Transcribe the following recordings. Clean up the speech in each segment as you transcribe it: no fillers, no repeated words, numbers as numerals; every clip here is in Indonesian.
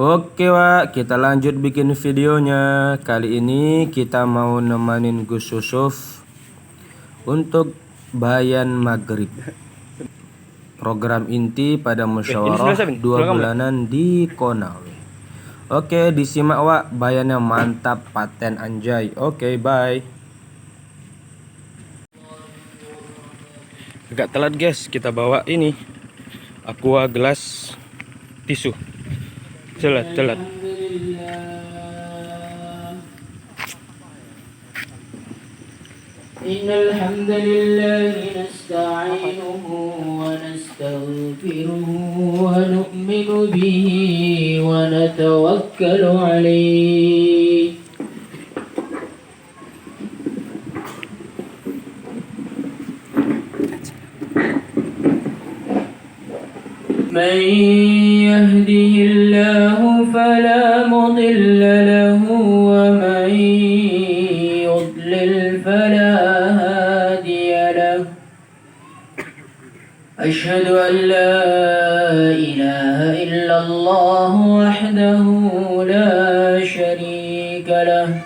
Oke Wak, kita lanjut bikin videonya. Kali ini kita mau nemanin Gus Yusuf untuk bayan maghrib. Program inti pada musyawarah 2 bulanan di Konawe. Oke, disimak Wak, bayannya mantap, paten anjay. Oke, bye. Agak telat guys, kita bawa ini aqua gelas tisu. Telat. Innal hamdalillah nasta'inuhu wa nastaghfiruhu wa nu'minu bihi wa natawakkalu alayhi. من يهده الله فلا مضل له ومن يضلل فلا هادي له أشهد أن لا إله إلا الله وحده لا شريك له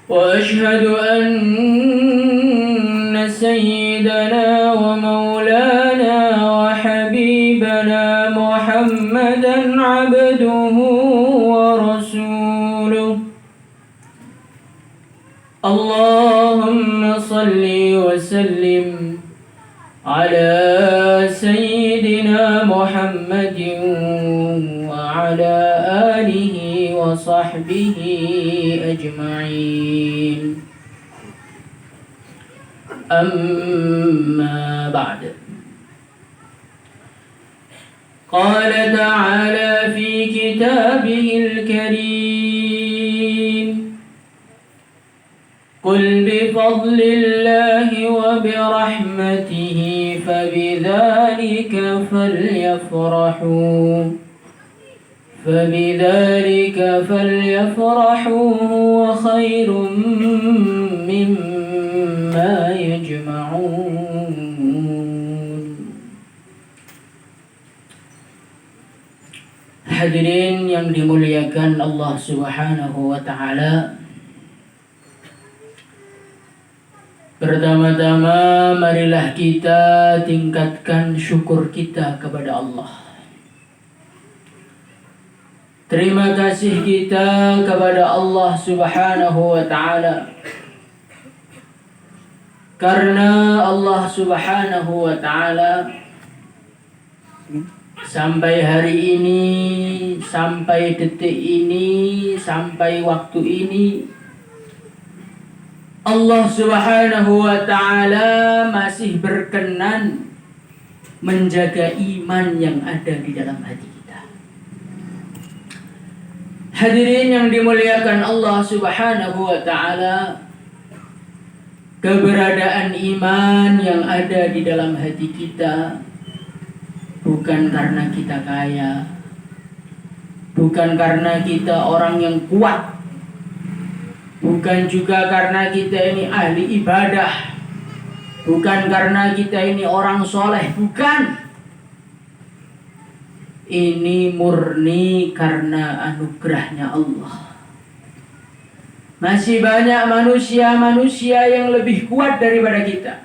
وأشهد أن سيدنا ومولانا وحبيبنا محمدا عبده ورسوله اللهم صل وسلم على سيدنا محمد وعلى آله وصحبه أجمعين أما بعد قال تعالى في كتابه الكريم قل بفضل الله وبرحمته فبذلك فليفرحوا هو خير مما يجمعون. Hadirin yang dimuliakan Allah Subhanahu wa Ta'ala, pertama-tama marilah kita tingkatkan syukur kita kepada Allah. Terima kasih kita kepada Allah Subhanahu wa Ta'ala, karena Allah Subhanahu wa Ta'ala sampai hari ini, sampai detik ini, sampai waktu ini, Allah Subhanahu wa Ta'ala masih berkenan menjaga iman yang ada di dalam hati kita. Hadirin yang dimuliakan Allah Subhanahu wa Ta'ala, keberadaan iman yang ada di dalam hati kita bukan karena kita kaya, bukan karena kita orang yang kuat, bukan juga karena kita ini ahli ibadah, bukan karena kita ini orang soleh, bukan. Ini murni karena anugerahnya Allah. Masih banyak manusia-manusia yang lebih kuat daripada kita,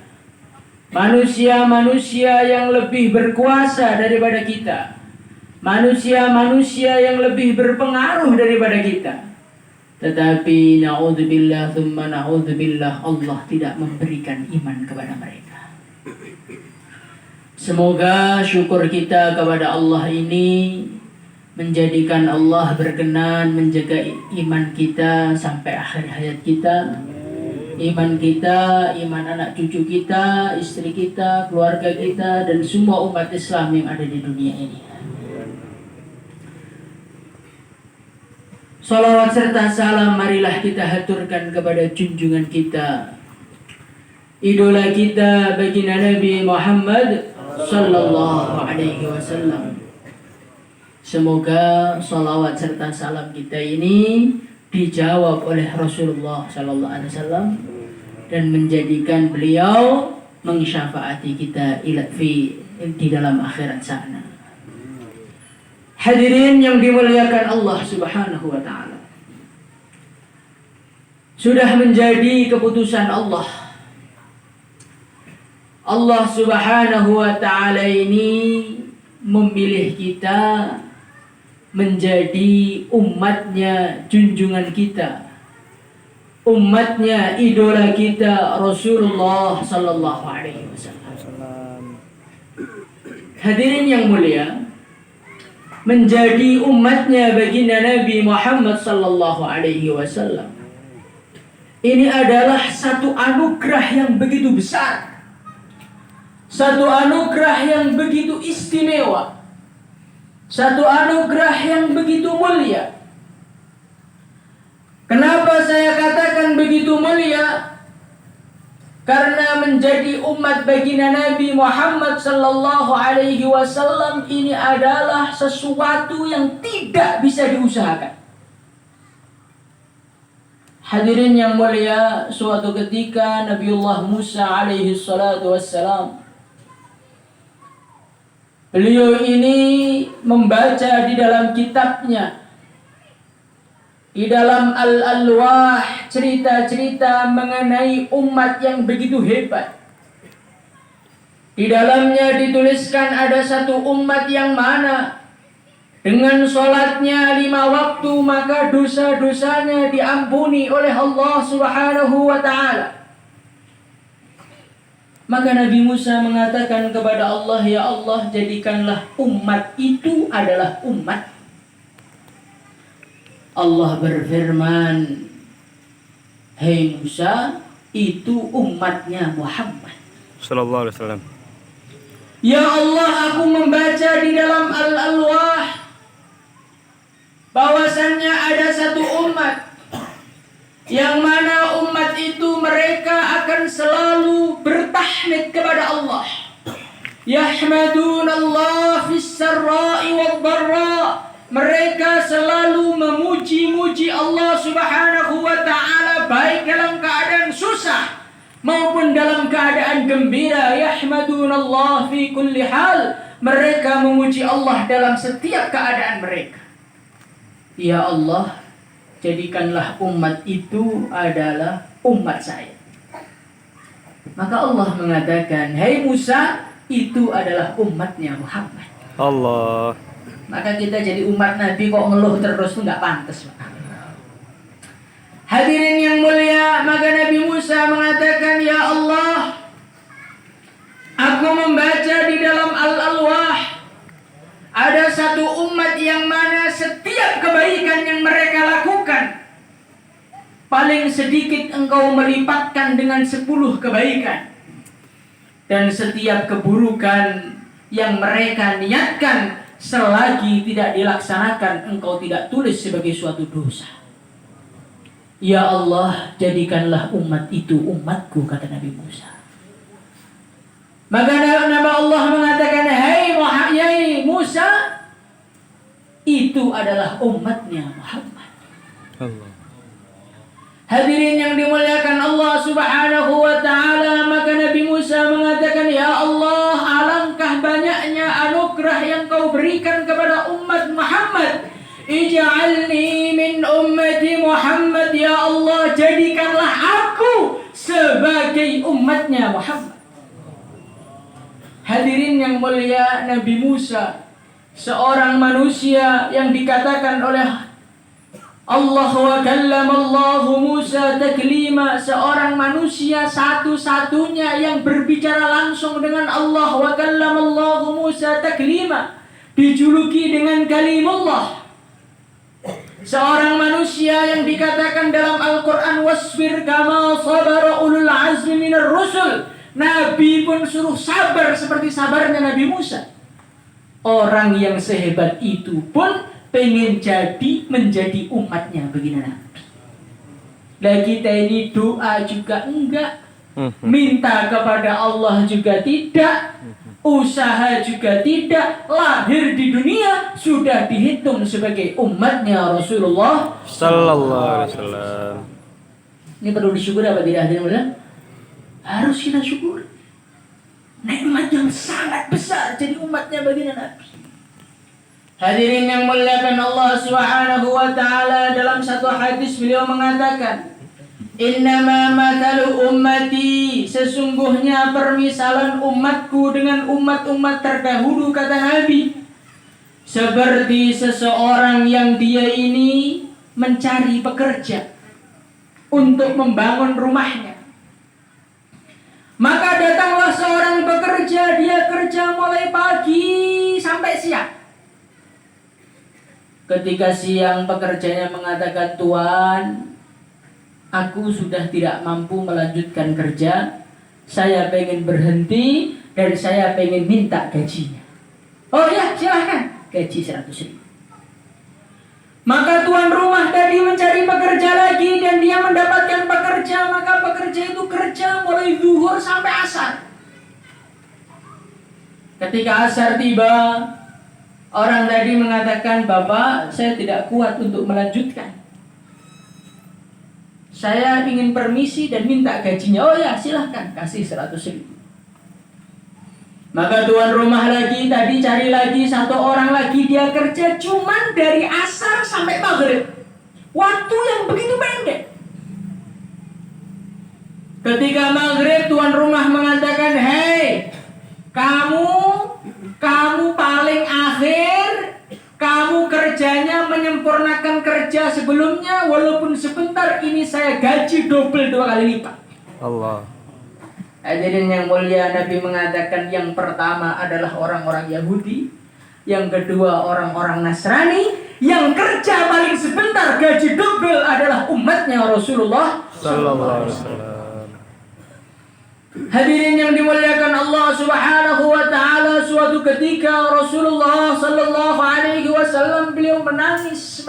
manusia-manusia yang lebih berkuasa daripada kita, manusia-manusia yang lebih berpengaruh daripada kita. Tetapi na'udzubillah thumma na'udzubillah, Allah tidak memberikan iman kepada mereka. Semoga syukur kita kepada Allah ini menjadikan Allah berkenan menjaga iman kita sampai akhir hayat kita. Iman kita, iman anak cucu kita, istri kita, keluarga kita, dan semua umat Islam yang ada di dunia ini. Salawat serta salam marilah kita haturkan kepada junjungan kita, idola kita, baginda Nabi Muhammad sallallahu alaihi wasallam. Semoga salawat serta salam kita ini dijawab oleh Rasulullah sallallahu alaihi wasallam dan menjadikan beliau mensyafaati kita di dalam akhirat sana. Hadirin yang dimuliakan Allah Subhanahu wa taala. Sudah menjadi keputusan Allah. Allah Subhanahu wa taala ini memilih kita menjadi umatnya, junjungan kita, umatnya, idola kita, Rasulullah sallallahu alaihi wasallam. Hadirin yang mulia, menjadi umatnya baginda Nabi Muhammad sallallahu alaihi wasallam ini adalah satu anugerah yang begitu besar, satu anugerah yang begitu istimewa, satu anugerah yang begitu mulia. Kenapa saya katakan begitu mulia? Karena menjadi umat baginda Nabi Muhammad sallallahu alaihi wasallam ini adalah sesuatu yang tidak bisa diusahakan. Hadirin yang mulia, suatu ketika Nabiullah Musa alaihi salatu wassalam, beliau ini membaca di dalam kitabnya, di dalam Al-Alwah, cerita-cerita mengenai umat yang begitu hebat. Di dalamnya dituliskan ada satu umat yang mana dengan sholatnya 5 waktu maka dosa-dosanya diampuni oleh Allah Subhanahu wa ta'ala. Maka Nabi Musa mengatakan kepada Allah, ya Allah, jadikanlah umat itu adalah umat. Allah berfirman, hei Musa, itu umatnya Muhammad sallallahu alaihi wasallam. Ya Allah, aku membaca di dalam Al-Alwah bahwasannya ada satu umat yang mana umat itu mereka akan selalu bertahmid kepada Allah. Yahmadunallah fis sarra'i wad dharra. Mereka selalu memuji-muji Allah Subhanahu wa ta'ala baik dalam keadaan susah maupun dalam keadaan gembira. Yahmadunallah fi kulli hal. Mereka memuji Allah dalam setiap keadaan mereka. Ya Allah, jadikanlah umat itu adalah umat saya. Maka Allah mengatakan, hei Musa, itu adalah umatnya Muhammad. Allah. Maka kita jadi umat Nabi kok ngeluh terus itu nggak pantas. Hadirin yang mulia, maka Nabi Musa mengatakan, ya Allah, aku membaca di dalam Al-Alwah ada satu umat yang mana setiap kebaikan yang mereka lakukan paling sedikit engkau melipatkan dengan 10 kebaikan, dan setiap keburukan yang mereka niatkan selagi tidak dilaksanakan engkau tidak tulis sebagai suatu dosa. Ya Allah, jadikanlah umat itu umatku, kata Nabi Musa. Maka Nabi Allah mengatakan, hei Musa, itu adalah umatnya Muhammad. Allah. Hadirin yang dimuliakan Allah Subhanahu wa ta'ala, maka Nabi Musa mengatakan, ya Allah, alangkah banyaknya anugerah yang kau berikan kepada umat Muhammad. Ij'alni min ummati Muhammad, ya Allah, jadikanlah aku sebagai umatnya Muhammad. Hadirin yang mulia, Nabi Musa, seorang manusia yang dikatakan oleh Allah wa kallamallahu Musa taklima, seorang manusia satu-satunya yang berbicara langsung dengan Allah. Wa kallamallahu Musa taklima, dijuluki dengan kalimullah. Seorang manusia yang dikatakan dalam Al-Quran, wasbir kama sabara ulul azmi minar rusul. Nabi pun suruh sabar seperti sabarnya Nabi Musa. Orang yang sehebat itu pun pengen menjadi umatnya baginda Nabi. Dan kita ini doa juga enggak, minta kepada Allah juga tidak, usaha juga tidak, lahir di dunia sudah dihitung sebagai umatnya Rasulullah sallallahu alaihi wasallam. Ini perlu disyukuri apa tidak, hadirin? Harus kita syukur. Nikmat yang sangat besar jadi umatnya baginda Nabi. Hadirin yang muliakan Allah Subhanahu wa taala, dalam satu hadis beliau mengatakan, "Innama mathalu ummati," sesungguhnya permisalan umatku dengan umat-umat terdahulu, kata Nabi, seperti seseorang yang dia ini mencari pekerja untuk membangun rumahnya. Maka datanglah seorang pekerja, dia kerja mulai pagi sampai siang. Ketika siang pekerjanya mengatakan, "Tuan, aku sudah tidak mampu melanjutkan kerja. Saya pengen berhenti dan saya pengen minta gajinya." "Oh ya, silahkan, gaji 100.000. Maka tuan rumah tadi mencari pekerja lagi dan dia mendapatkan pekerja. Maka pekerja itu kerja mulai zuhur sampai asar. Ketika asar tiba, orang tadi mengatakan, "Bapak, saya tidak kuat untuk melanjutkan. Saya ingin permisi dan minta gajinya." "Oh ya, silahkan, kasih 100.000. Maka tuan rumah lagi tadi cari lagi satu orang lagi, dia kerja cuman dari asar sampai maghrib. Waktu yang begitu pendek. Ketika maghrib tuan rumah mengatakan, "Hei, kamu paling akhir, kamu kerjanya menyempurnakan kerja sebelumnya, walaupun sebentar, ini saya gaji double 2 kali lipat." Allah. Hadirin yang mulia, Nabi mengatakan yang pertama adalah orang-orang Yahudi, yang kedua orang-orang Nasrani, yang kerja paling sebentar gaji double adalah umatnya Rasulullah sallallahu alaihi wasallam. Hadirin yang dimuliakan Allah Subhanahu wa taala, suatu ketika Rasulullah sallallahu alaihi wasallam beliau menangis.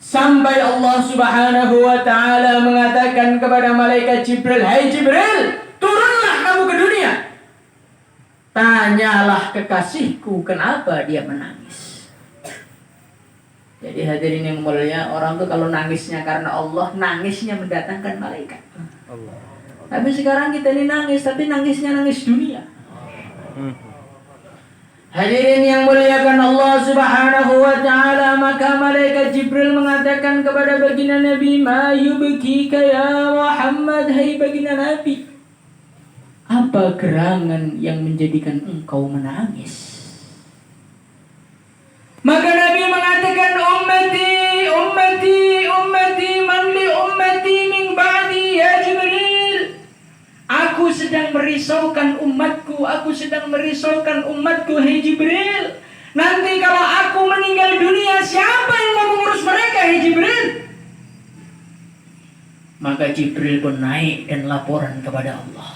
Sampai Allah Subhanahu wa ta'ala mengatakan kepada malaikat Jibril, "Hai Jibril, turunlah kamu ke dunia. Tanyalah kekasihku kenapa dia menangis." Jadi hadirin yang mulia, orang tuh kalau nangisnya karena Allah, nangisnya mendatangkan malaikat. Allah. Tapi sekarang kita ini nangis, tapi nangisnya nangis dunia. Hadirin yang muliakan Allah Subhanahu wa ta'ala, maka malaikat Jibril mengatakan kepada baginda Nabi, "Ma yubkika ya Muhammad," hai baginda Nabi, apa gerangan yang menjadikan engkau menangis? Maka Nabi mengatakan, ummati man li ummati min ba'di ya Jibril." Aku sedang merisaukan umatku, hai Jibril. Nanti kalau aku meninggal dunia, siapa yang mau mengurus mereka, hai Jibril? Maka Jibril pun naik dan laporan kepada Allah.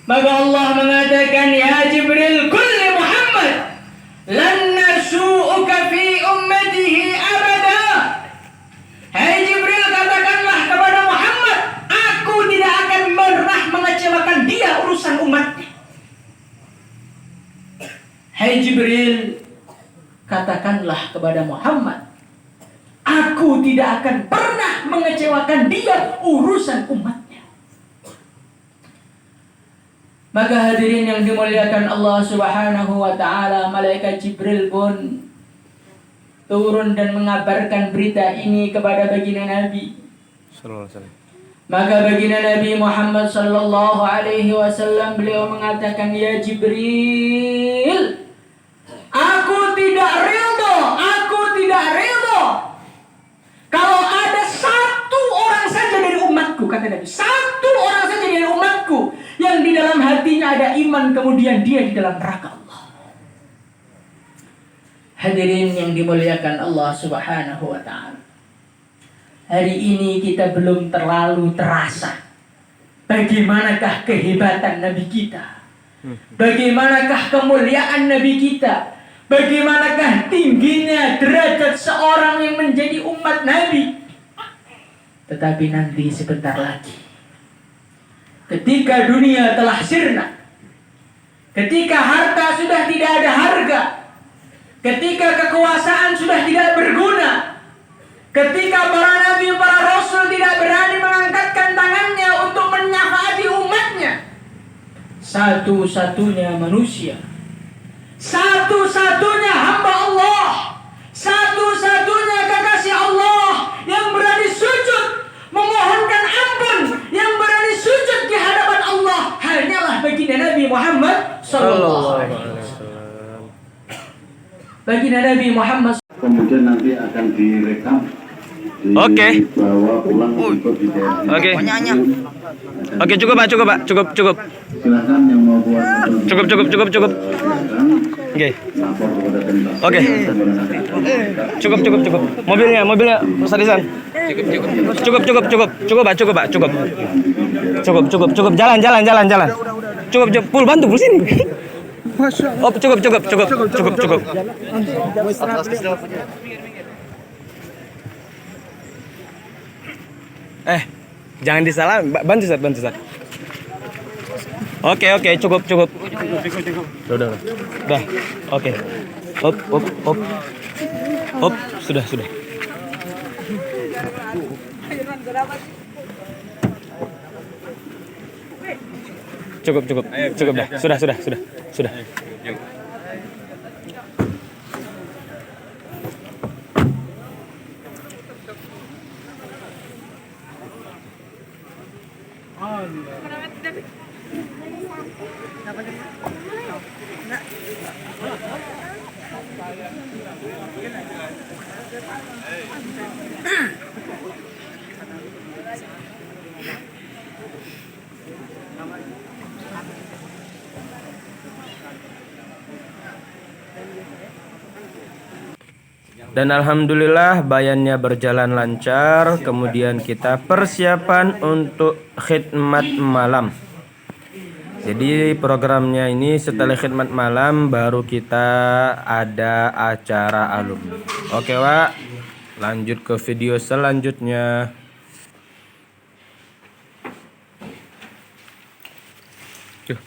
Maka Allah mengatakan, "Ya Jibril, qul li Muhammad, lan nasu'uka fi ummatihi abada." Hai Jibril, katakanlah kepada Muhammad, aku tidak akan pernah mengecewakan dia urusan umatnya. Hai Jibril, katakanlah kepada Muhammad, aku tidak akan pernah mengecewakan dia urusan umatnya. Maka hadirin yang dimuliakan Allah Subhanahu wa ta'ala, malaikat Jibril pun turun dan mengabarkan berita ini kepada baginda Nabi. Maka baginda Nabi Muhammad sallallahu alaihi wasallam beliau mengatakan, "Ya Jibril, aku tidak ridho kalau ada satu orang saja dari umatku," kata Nabi, "satu orang saja dari umatku yang di dalam hatinya ada iman, kemudian dia di dalam neraka Allah." Hadirin yang dimuliakan Allah Subhanahu wa ta'ala, hari ini kita belum terlalu terasa bagaimanakah kehebatan Nabi kita, bagaimanakah kemuliaan Nabi kita, bagaimanakah tingginya derajat seorang yang menjadi umat Nabi. Tetapi nanti sebentar lagi, ketika dunia telah sirna, ketika harta sudah tidak ada harga, ketika kekuasaan sudah tidak berguna, ketika para nabi, para rasul tidak berani mengangkatkan tangannya untuk menyafaati umatnya, satu-satunya manusia, satu-satunya hamba Allah, satu-satunya kekasih Allah yang berani sujud memohonkan ampun, yang berani sujud di hadapan Allah hanyalah baginda Nabi Muhammad sallallahu alaihi wasallam. Baginda Nabi Muhammad. Kemudian nanti akan direkam, Oke. dibawa pulang untuk di Oke. Oke, cukup Pak, cukup Pak, cukup. Silakan yang mau buat Cukup. Oke. lapor kepada Pemda. Oke. Cukup. Mobilnya Ustaz Ihsan. Cukup Pak, cukup. Jalan. Cukup. Pul bantu pul sini. Oh, cukup. Jangan disalah, bantu Ustaz. Oke, cukup. Udah. Oke. Hop, sudah. Cukup dah. Sudah. Dan alhamdulillah bayannya berjalan lancar. Kemudian kita persiapan untuk khidmat malam. Jadi programnya ini setelah khidmat malam baru kita ada acara alumni. Oke Wak, lanjut ke video selanjutnya. Tuh.